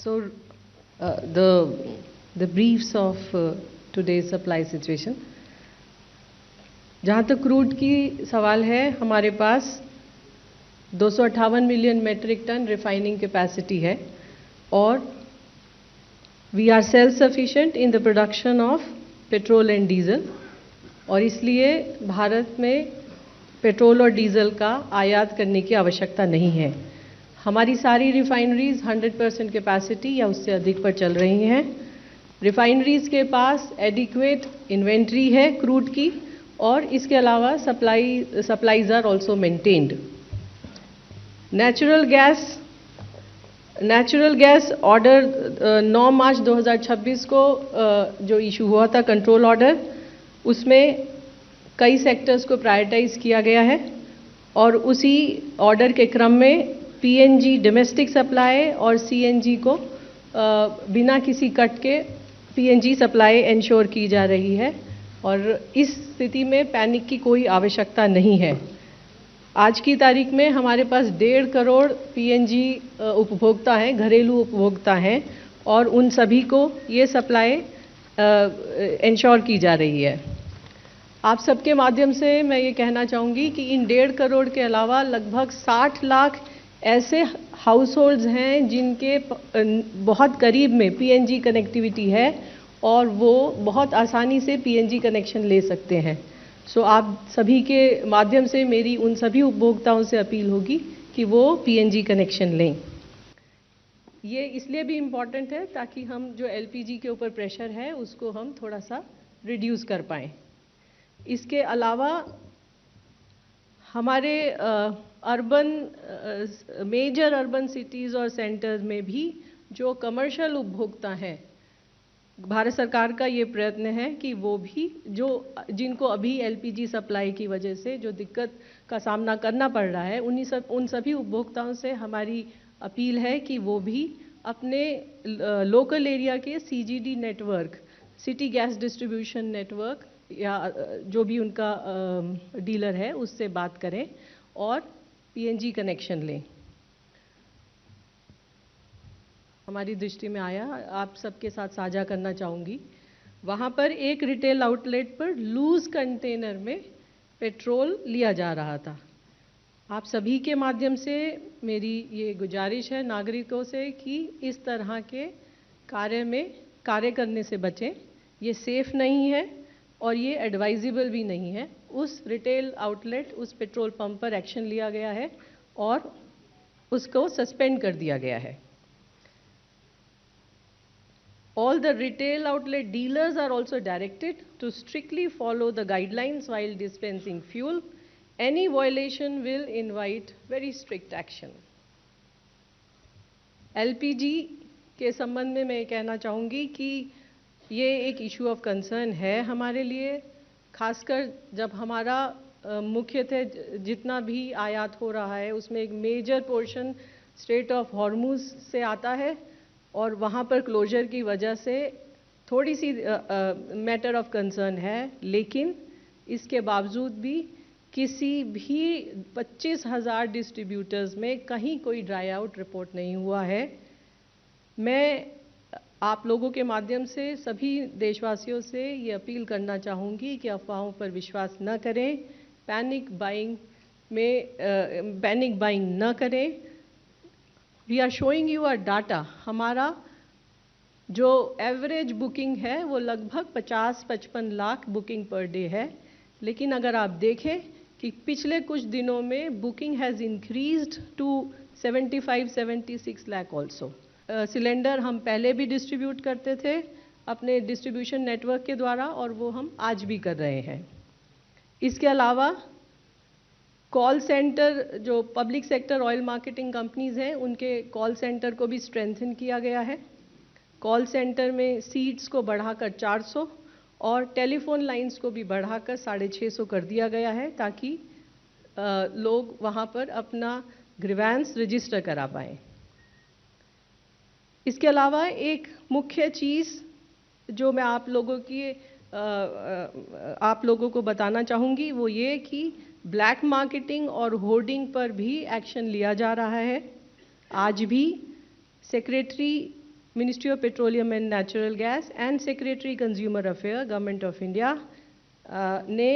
So, the briefs of today's supply situation. जहाँ तक crude की सवाल है, हमारे पास 258 million metric ton refining capacity है और we are self sufficient in the production of petrol and diesel और इसलिए भारत में पेट्रोल और डीजल का आयात करने की आवश्यकता नहीं है। हमारी सारी रिफाइनरीज 100% कैपेसिटी या उससे अधिक पर चल रही हैं। रिफाइनरीज के पास एडिक्वेट इन्वेंट्री है क्रूड की और इसके अलावा supplies are also maintained. Natural gas order 9 March 2026 को जो इशू हुआ था कंट्रोल ऑर्डर, उसमें कई सेक्टर्स को प्रायोरिटाइज किया गया है और उसी ऑर्डर के क्रम में पीएनजी डोमेस्टिक सप्लाई और सीएनजी को बिना किसी कट के पीएनजी सप्लाई इंश्योर की जा रही है और इस स्थिति में पैनिक की कोई आवश्यकता नहीं है। आज की तारीख में हमारे पास 1.5 करोड़ पीएनजी उपभोक्ता हैं, घरेलू उपभोक्ता हैं और उन सभी को ये सप्लाई इंश्योर की जा रही है। आप सबके माध्यम से मैं ये कहना चाहूँगी कि इन 1.5 करोड़ के अलावा लगभग 60 लाख ऐसे हाउस होल्ड्स हैं जिनके बहुत करीब में पीएनजी कनेक्टिविटी है और वो बहुत आसानी से पीएनजी कनेक्शन ले सकते हैं। सो आप सभी के माध्यम से मेरी उन सभी उपभोक्ताओं से अपील होगी कि वो पीएनजी कनेक्शन लें। ये इसलिए भी इम्पॉर्टेंट है ताकि हम जो एलपीजी के ऊपर प्रेशर है उसको हम थोड़ा सा रिड्यूस कर पाएँ। इसके अलावा हमारे मेजर अर्बन सिटीज़ और सेंटर्स में भी जो कमर्शियल उपभोक्ता हैं, भारत सरकार का ये प्रयत्न है कि वो भी जिनको अभी एलपीजी सप्लाई की वजह से जो दिक्कत का सामना करना पड़ रहा है, उन सभी उपभोक्ताओं से हमारी अपील है कि वो भी अपने लोकल एरिया के CGD network, city gas distribution network या जो भी उनका डीलर है उससे बात करें और पीएनजी कनेक्शन लें। हमारी दृष्टि में आया, आप सबके साथ साझा करना चाहूँगी। वहाँ पर एक रिटेल आउटलेट पर लूज कंटेनर में पेट्रोल लिया जा रहा था। आप सभी के माध्यम से मेरी ये गुजारिश है नागरिकों से कि इस तरह के कार्य करने से बचें। ये सेफ नहीं है और ये एडवाइजेबल भी नहीं है। उस रिटेल आउटलेट, उस पेट्रोल पंप पर एक्शन लिया गया है और उसको सस्पेंड कर दिया गया है। All the retail outlet dealers are also directed to strictly follow the guidelines while dispensing fuel. Any violation will invite very strict action. LPG के संबंध में मैं कहना चाहूँगी कि ये एक इशू ऑफ कंसर्न है हमारे लिए, खासकर जब हमारा मुख्यतः जितना भी आयात हो रहा है उसमें एक major portion strait of Hormuz से आता है और वहाँ पर क्लोजर की वजह से थोड़ी सी मैटर ऑफ कंसर्न है। लेकिन इसके बावजूद भी किसी भी 25,000 डिस्ट्रीब्यूटर्स में कहीं कोई ड्राई आउट रिपोर्ट नहीं हुआ है। मैं आप लोगों के माध्यम से सभी देशवासियों से ये अपील करना चाहूँगी कि अफवाहों पर विश्वास न करें, पैनिक बाइंग न करें। We are showing you a data. हमारा जो एवरेज बुकिंग है वो लगभग 50-55 लाख बुकिंग पर डे है, लेकिन अगर आप देखें कि पिछले कुछ दिनों में booking has increased to 75-76 lakh also. Cylinder हम पहले भी डिस्ट्रीब्यूट करते थे अपने डिस्ट्रीब्यूशन नेटवर्क के द्वारा और वो हम आज भी कर रहे हैं। इसके अलावा कॉल सेंटर, जो public sector oil marketing companies हैं, उनके कॉल सेंटर को भी स्ट्रेंथन किया गया है। कॉल सेंटर में सीट्स को बढ़ाकर 400 और टेलीफोन लाइंस को भी बढ़ाकर 650 कर दिया गया है ताकि लोग वहाँ पर अपना ग्रीवेंस रजिस्टर करा पाएँ। इसके अलावा एक मुख्य चीज़ जो मैं आप लोगों को बताना चाहूँगी वो ये कि ब्लैक मार्केटिंग और होर्डिंग पर भी एक्शन लिया जा रहा है। आज भी secretary Ministry of Petroleum and Natural Gas and Secretary Consumer Affairs, Government of India ने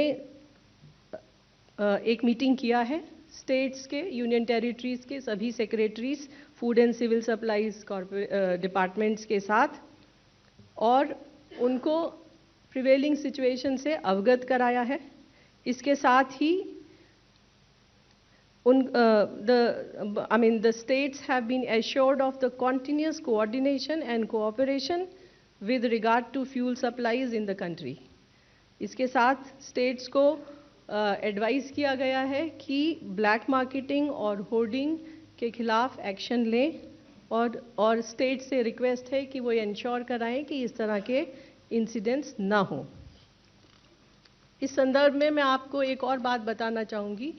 एक मीटिंग किया है स्टेट्स के, यूनियन टेरिटरीज के सभी secretaries, food and civil supplies departments के साथ, और उनको प्रिवेलिंग सिचुएशन से अवगत कराया है। इसके साथ ही the states have been assured of the continuous coordination and cooperation with regard to fuel supplies in the country. इसके साथ स्टेट्स को एडवाइस किया गया है कि ब्लैक मार्केटिंग और होर्डिंग के खिलाफ एक्शन लें, और स्टेट से रिक्वेस्ट है कि वो इंश्योर कराएं कि इस तरह के इंसिडेंट्स ना हो। इस संदर्भ में मैं आपको एक और बात बताना चाहूँगी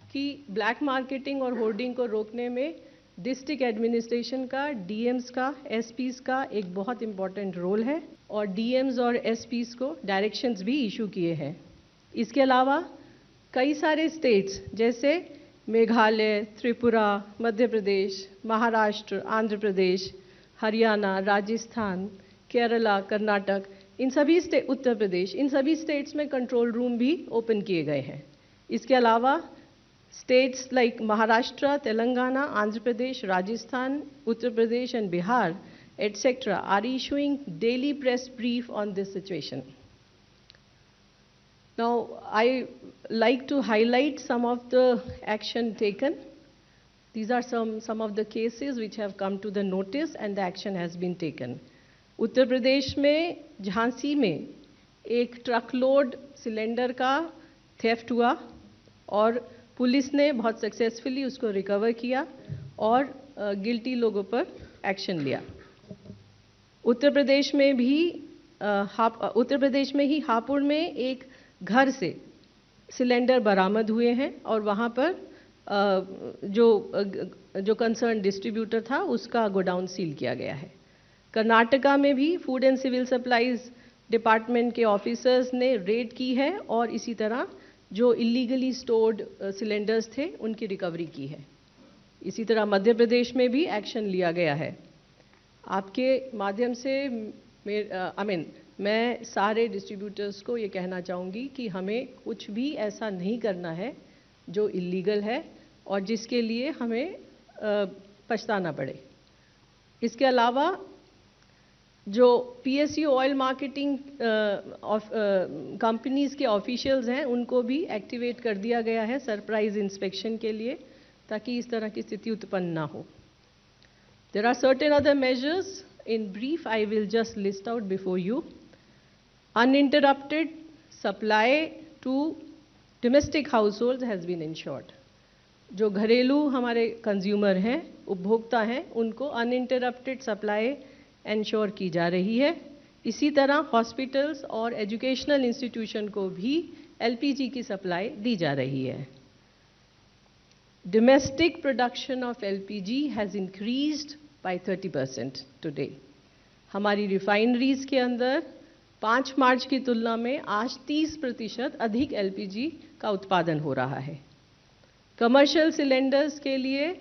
कि ब्लैक मार्केटिंग और होर्डिंग को रोकने में डिस्ट्रिक्ट एडमिनिस्ट्रेशन का, डीएम्स का, एसपीज का एक बहुत इम्पॉर्टेंट रोल है, और डीएम्स और एसपीज को डायरेक्शंस भी इशू किए हैं। इसके अलावा कई सारे स्टेट्स जैसे मेघालय, त्रिपुरा, मध्य प्रदेश, महाराष्ट्र, आंध्र प्रदेश, हरियाणा, राजस्थान, केरला, कर्नाटक, उत्तर प्रदेश, इन सभी स्टेट्स में कंट्रोल रूम भी ओपन किए गए हैं। इसके अलावा states like Maharashtra, Telangana, Andhra Pradesh, Rajasthan, Uttar Pradesh and Bihar, etc. are issuing daily press brief on this situation. Now, I like to highlight some of the action taken. These are some of the cases which have come to the notice and the action has been taken. Uttar Pradesh में झांसी में एक ट्रकलोड cylinder का theft हुआ और police ने बहुत successfully उसको recover किया और गिल्टी लोगों पर एक्शन लिया। उत्तर प्रदेश में ही हापुड़ में एक घर से सिलेंडर बरामद हुए हैं और वहाँ पर जो कंसर्न डिस्ट्रीब्यूटर था उसका गोडाउन सील किया गया है। कर्नाटका में भी food and civil supplies department के ऑफिसर्स ने रेड की है और इसी तरह जो इलीगली स्टोर्ड सिलेंडर्स थे उनकी रिकवरी की है। इसी तरह मध्य प्रदेश में भी एक्शन लिया गया है। आपके माध्यम से मैं सारे डिस्ट्रीब्यूटर्स को ये कहना चाहूँगी कि हमें कुछ भी ऐसा नहीं करना है जो इलीगल है और जिसके लिए हमें पछताना पड़े। इसके अलावा जो पीएसयू ऑयल मार्केटिंग कंपनीज के ऑफिशियल्स हैं उनको भी एक्टिवेट कर दिया गया है सरप्राइज इंस्पेक्शन के लिए, ताकि इस तरह की स्थिति उत्पन्न ना हो। There are certain other measures, in brief I will just list out before you. Uninterrupted supply to domestic household has been ensured. जो घरेलू हमारे कंज्यूमर हैं, उपभोक्ता हैं, उनको अनइंटरप्टेड सप्लाई इंश्योर की जा रही है। इसी तरह हॉस्पिटल्स और एजुकेशनल इंस्टीट्यूशन को भी एलपीजी की सप्लाई दी जा रही है। Domestic production of LPG has increased by 30% today. हमारी रिफाइनरीज के अंदर 5 मार्च की तुलना में आज 30% अधिक एलपीजी का उत्पादन हो रहा है। कमर्शियल सिलेंडर्स के लिए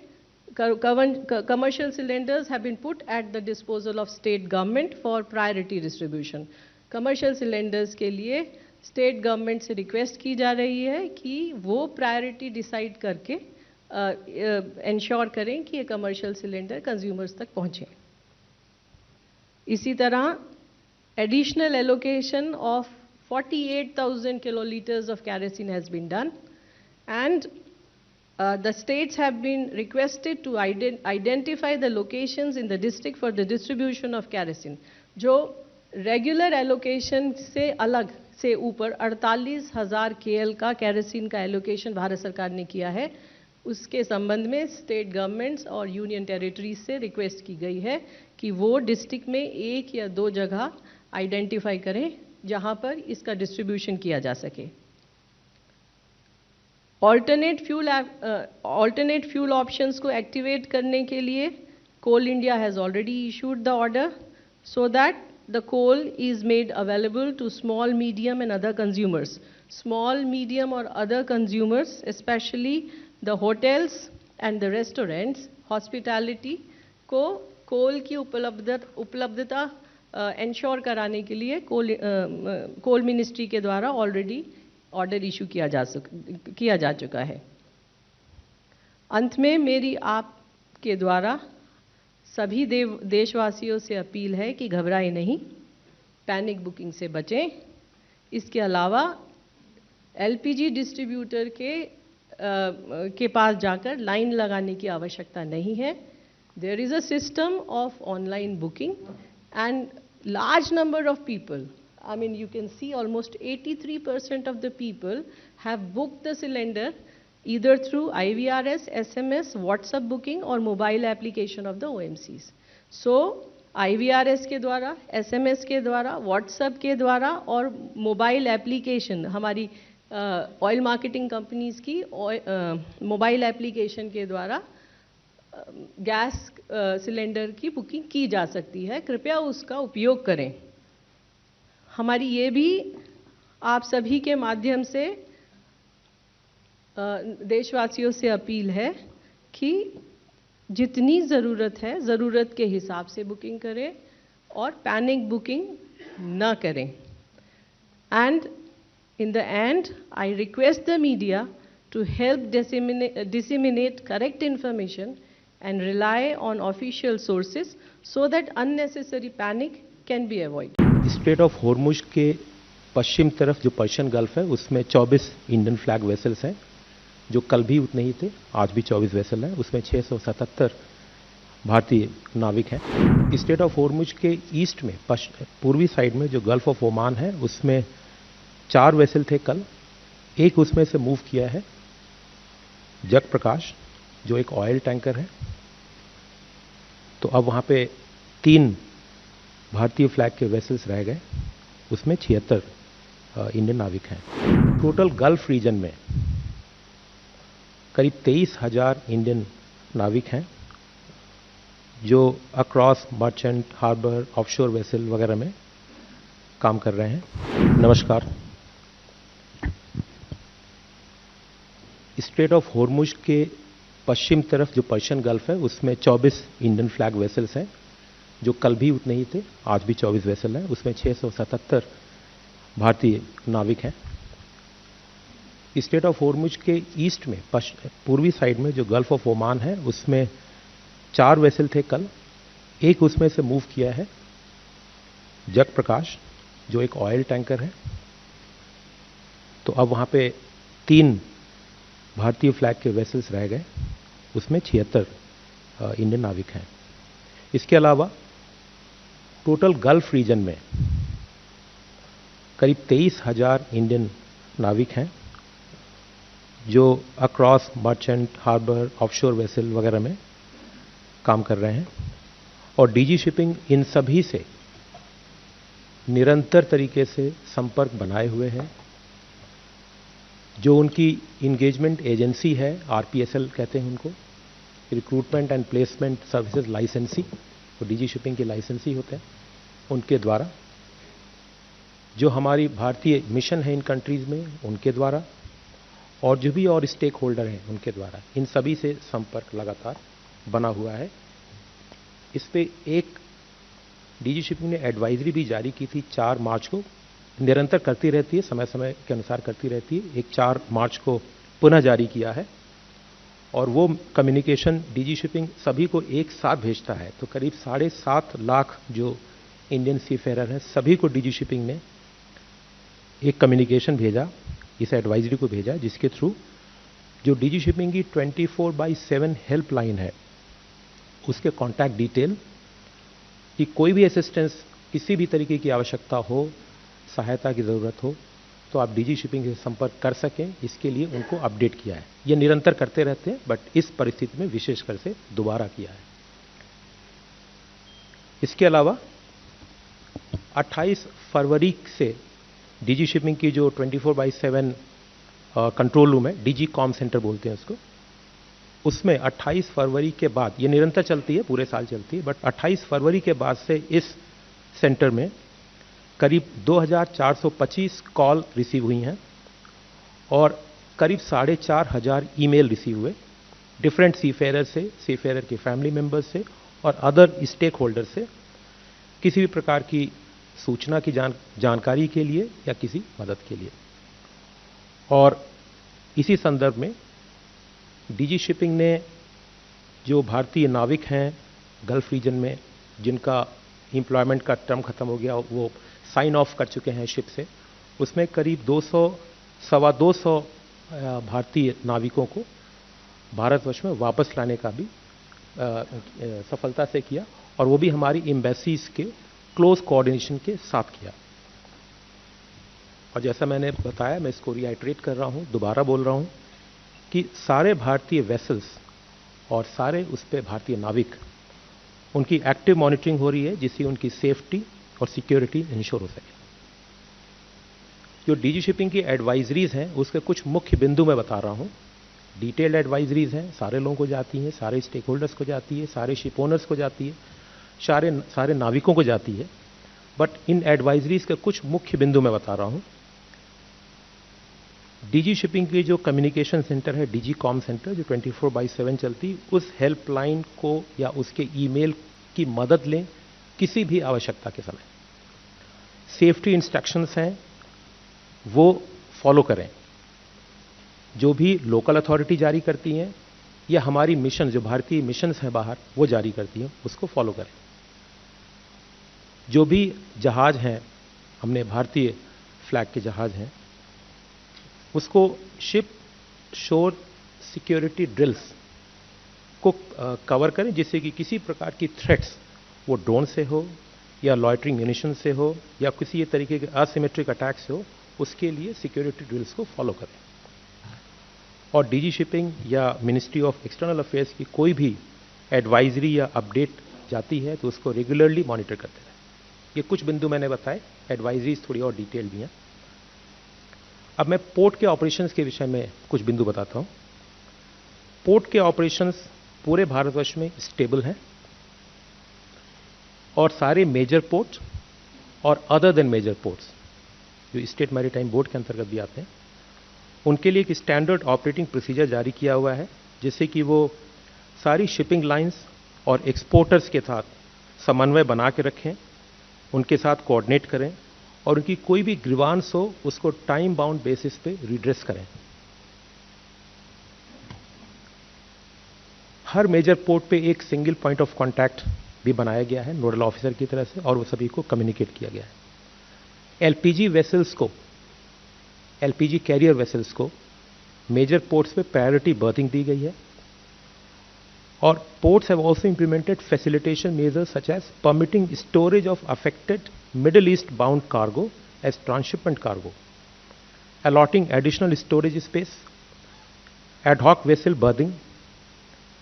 commercial cylinders have been put at the disposal of state government for priority distribution. Commercial cylinders के लिए state government से request की जा रही है कि वो priority decide करके ensure करें कि ये commercial cylinder consumers तक पहुँचे। इसी तरह additional allocation of 48,000 kiloliters of kerosene has been done, and the states have been requested to identify the locations in the district for the distribution of kerosene. जो regular allocation से अलग से ऊपर 48,000 KL का केरोसिन का allocation Bharat सरकार ने किया है, उसके संबंध में स्टेट गवर्नमेंट्स और यूनियन टेरिटरीज से रिक्वेस्ट की गई है कि वो डिस्ट्रिक्ट में 1 या 2 जगह आइडेंटिफाई करें जहां पर इसका डिस्ट्रीब्यूशन किया जा सके। ऑल्टरनेट फ्यूल ऑप्शंस को एक्टिवेट करने के लिए Coal India has already issued the order so that the coal is made available to small, medium and other consumers. Small, medium और other consumers, specially the hotels and the restaurants, hospitality को coal की उपलब्धता ensure कराने के लिए कोल ministry के द्वारा already order issue किया जा चुका है। अंत में मेरी आपके द्वारा सभी देशवासियों से अपील है कि घबराएं नहीं, पैनिक बुकिंग से बचें। इसके अलावा एलपीजी डिस्ट्रीब्यूटर के पास जाकर लाइन लगाने की आवश्यकता नहीं है। There is a system of online booking and large number of people, I mean you can see almost 83% of the people have booked the cylinder either through IVRS, SMS, WhatsApp booking or mobile application of the OMCs. So IVRS के द्वारा, SMS के द्वारा, WhatsApp के द्वारा और mobile application हमारी oil marketing companies की mobile application के द्वारा गैस सिलेंडर की बुकिंग की जा सकती है। कृपया उसका उपयोग करें। हमारी ये भी आप सभी के माध्यम से देशवासियों से अपील है कि जितनी ज़रूरत है ज़रूरत के हिसाब से बुकिंग करें और पैनिक बुकिंग न करें। And in the end I request the media to help disseminate correct information and rely on official sources so that unnecessary panic can be avoided. Straight of Hormuz के पश्चिम तरफ जो Persian gulf है उसमें 24 Indian flag vessels हैं, जो कल भी उतने ही थे, आज भी 24 वेसल हैं। उसमें 677 भारतीय नाविक हैं। स्ट्रेट ऑफ हॉर्मुज के ईस्ट में पूर्वी साइड में जो गल्फ ऑफ ओमान है उसमें 4 वेसल थे कल, एक उसमें से मूव किया है जग प्रकाश जो एक ऑयल टैंकर है। तो अब वहां पे 3 भारतीय फ्लैग के वेसल्स रह गए, उसमें 76 इंडियन नाविक हैं। टोटल गल्फ रीजन में करीब 23,000 इंडियन नाविक हैं जो across merchant, harbour, offshore vessel वगैरह में काम कर रहे हैं। नमस्कार। स्ट्रेट ऑफ हॉर्मुज के पश्चिम तरफ जो पर्शियन गल्फ है उसमें 24 इंडियन फ्लैग वेसल्स हैं, जो कल भी उतने ही थे, आज भी 24 वेसल हैं। उसमें 677 भारतीय नाविक हैं। स्ट्रेट ऑफ हॉर्मुज के ईस्ट में पूर्वी साइड में जो गल्फ ऑफ ओमान है उसमें 4 वेसल थे कल, एक उसमें से मूव किया है जग प्रकाश जो एक ऑयल टैंकर है। तो अब वहां पे 3 भारतीय फ्लैग के वेसल्स रह गए, उसमें 76 इंडियन नाविक हैं। इसके अलावा टोटल गल्फ रीजन में करीब 23,000 इंडियन नाविक हैं जो across merchant, harbour, offshore vessel वगैरह में काम कर रहे हैं। और डीजी शिपिंग इन सभी से निरंतर तरीके से संपर्क बनाए हुए है। जो उनकी इंगेजमेंट एजेंसी है, आरपीएसएल कहते हैं उनको, रिक्रूटमेंट एंड प्लेसमेंट सर्विसेज लाइसेंसी, तो डीजी शिपिंग के लाइसेंसी होते हैं, उनके द्वारा जो हमारी भारतीय मिशन है इन कंट्रीज में उनके द्वारा और जो भी और स्टेक होल्डर हैं उनके द्वारा, इन सभी से संपर्क लगातार बना हुआ है। इस पे एक डीजी शिपिंग ने एडवाइजरी भी जारी की थी 4 मार्च को, निरंतर करती रहती है, समय समय के अनुसार करती रहती है। एक 4 मार्च को पुनः जारी किया है और वो कम्युनिकेशन डीजी शिपिंग सभी को एक साथ भेजता है। तो करीब 7.5 लाख जो इंडियन सीफेरर हैं सभी को डीजी शिपिंग ने एक कम्युनिकेशन भेजा, इस एडवाइजरी को भेजा, जिसके थ्रू जो डीजी शिपिंग की 24/7 हेल्पलाइन है उसके कॉन्टैक्ट डिटेल कि कोई भी असिस्टेंस, किसी भी तरीके की आवश्यकता हो, सहायता की ज़रूरत हो तो आप डीजी शिपिंग से संपर्क कर सकें, इसके लिए उनको अपडेट किया है। ये निरंतर करते रहते हैं बट इस परिस्थिति में विशेषकर से दोबारा किया है। इसके अलावा 28 फरवरी से डीजी शिपिंग की जो 24/7 कंट्रोल रूम है, डीजी कॉम सेंटर बोलते हैं उसको, उसमें 28 फरवरी के बाद, ये निरंतर चलती है, पूरे साल चलती है, बट 28 फरवरी के बाद से इस सेंटर में करीब 2425 कॉल रिसीव हुई हैं और करीब 4,500 ईमेल रिसीव हुए डिफरेंट सीफेरर से, सीफेरर के फैमिली मेंबर्स से और अदर स्टेक होल्डर से किसी भी प्रकार की सूचना की जानकारी के लिए या किसी मदद के लिए। और इसी संदर्भ में डीजी शिपिंग ने जो भारतीय नाविक हैं गल्फ रीजन में जिनका एम्प्लॉयमेंट का टर्म खत्म हो गया, वो साइन ऑफ कर चुके हैं शिप से, उसमें करीब 200 भारतीय नाविकों को भारतवर्ष में वापस लाने का भी सफलता से किया, और वो भी हमारी एम्बेसीज के क्लोज कोऑर्डिनेशन के साथ किया। और जैसा मैंने बताया, मैं इसको रिआइटरेट कर रहा हूं, दोबारा बोल रहा हूं कि सारे भारतीय वेसल्स और सारे उस पे भारतीय नाविक, उनकी एक्टिव मॉनिटरिंग हो रही है जिससे उनकी सेफ्टी और सिक्योरिटी इंश्योर हो सके। जो डीजी शिपिंग की एडवाइजरीज हैं उसके कुछ मुख्य बिंदु मैं बता रहा हूं। डिटेल्ड एडवाइजरीज हैं, सारे लोगों को जाती हैं, सारे स्टेक होल्डर्स को जाती है, सारे शिप ओनर्स को जाती है, सारे नाविकों को जाती है। बट इन एडवाइजरीज के कुछ मुख्य बिंदु मैं बता रहा हूं। डीजी शिपिंग की जो कम्युनिकेशन सेंटर है, डीजी कॉम सेंटर, जो 24/7 चलती, उस हेल्पलाइन को या उसके ईमेल की मदद लें किसी भी आवश्यकता के समय। सेफ्टी इंस्ट्रक्शंस हैं वो फॉलो करें, जो भी लोकल अथॉरिटी जारी करती हैं या हमारी मिशन, जो भारतीय मिशंस हैं बाहर, वो जारी करती हैं, उसको फॉलो करें। जो भी जहाज हैं, हमने भारतीय फ्लैग के जहाज हैं, उसको शिप शोर सिक्योरिटी ड्रिल्स को कवर करें, जिससे कि किसी प्रकार की थ्रेट्स, वो ड्रोन से हो या लॉयटरिंग म्यूनिशन से हो या किसी तरीके के असिमेट्रिक अटैक से हो, उसके लिए सिक्योरिटी ड्रिल्स को फॉलो करें। और डीजी शिपिंग या मिनिस्ट्री ऑफ एक्सटर्नल अफेयर्स की कोई भी एडवाइजरी या अपडेट जाती है तो उसको रेगुलरली मॉनिटर करते रहें। ये कुछ बिंदु मैंने बताए, एडवाइजरीज थोड़ी और डिटेल भी हैं। अब मैं पोर्ट के ऑपरेशंस के विषय में कुछ बिंदु बताता हूं। पोर्ट के ऑपरेशंस पूरे भारतवर्ष में स्टेबल हैं और सारे मेजर पोर्ट और अदर देन मेजर पोर्ट्स जो स्टेट मैरीटाइम बोर्ड के अंतर्गत भी आते हैं, उनके लिए एक स्टैंडर्ड ऑपरेटिंग प्रोसीजर जारी किया हुआ है, जिससे कि वो सारी शिपिंग लाइंस और एक्सपोर्टर्स के साथ समन्वय बना के रखें, उनके साथ कोऑर्डिनेट करें और उनकी कोई भी ग्रीवांस हो उसको टाइम बाउंड बेसिस पे रिड्रेस करें। हर मेजर पोर्ट पे एक सिंगल पॉइंट ऑफ कांटेक्ट भी बनाया गया है नोडल ऑफिसर की तरह से, और वो सभी को कम्युनिकेट किया गया है। एलपीजी वेसल्स को, एलपीजी कैरियर वेसल्स को मेजर पोर्ट्स पे प्रायोरिटी बर्थिंग दी गई है, और ports have also implemented facilitation measures such as permitting storage of affected Middle East bound cargo as transshipment cargo, allotting additional storage space, ad hoc vessel berthing,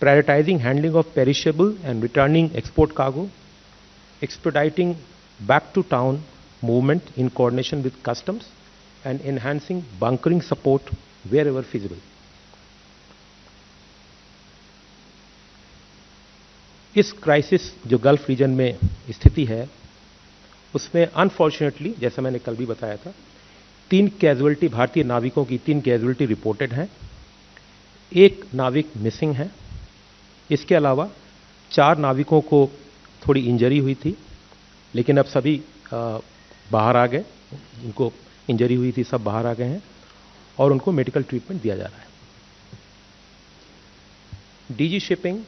prioritizing handling of perishable and returning export cargo, expediting back to town movement in coordination with customs, and enhancing bunkering support wherever feasible. इस crisis जो gulf reason में स्थिति है उसमें unfortunately, जैसा मैंने कल भी बताया था, 3 कैजुअलिटी, भारतीय नाविकों की 3 कैजुअलिटी रिपोर्टेड हैं। 1 नाविक मिसिंग है। इसके अलावा 4 नाविकों को थोड़ी इंजरी हुई थी, लेकिन अब सभी बाहर आ गए, जिनको इंजरी हुई थी सब बाहर आ गए हैं और उनको मेडिकल ट्रीटमेंट दिया जा रहा है। डीजी शिपिंग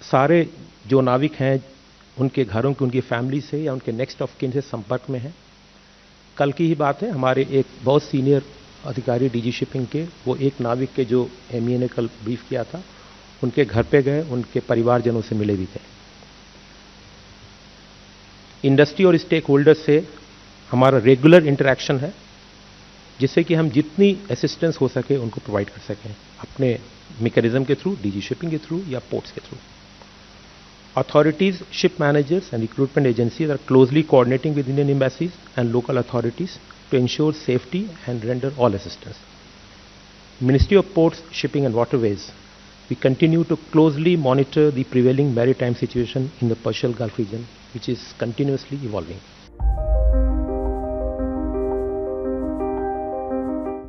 सारे जो नाविक हैं उनके घरों की, उनकी फैमिली से या उनके नेक्स्ट ऑफ किन से संपर्क में है। कल की ही बात है, हमारे एक बहुत सीनियर अधिकारी डीजी शिपिंग के, वो एक नाविक के जो एमईए ने कल ब्रीफ किया था, उनके घर पे गए, उनके परिवारजनों से मिले भी थे। इंडस्ट्री और स्टेक होल्डर्स से हमारा रेगुलर इंटरेक्शन है, जिससे कि हम जितनी असिस्टेंस हो सके उनको प्रोवाइड कर सकें, अपने मैकेनिज्म के थ्रू, डीजी शिपिंग के थ्रू या पोर्ट्स के through. Authorities, ship managers and recruitment agencies are closely coordinating with Indian embassies and local authorities to ensure safety and render all assistance. Ministry of Ports, Shipping and Waterways, we continue to closely monitor the prevailing maritime situation in the Persian Gulf region, which is continuously evolving.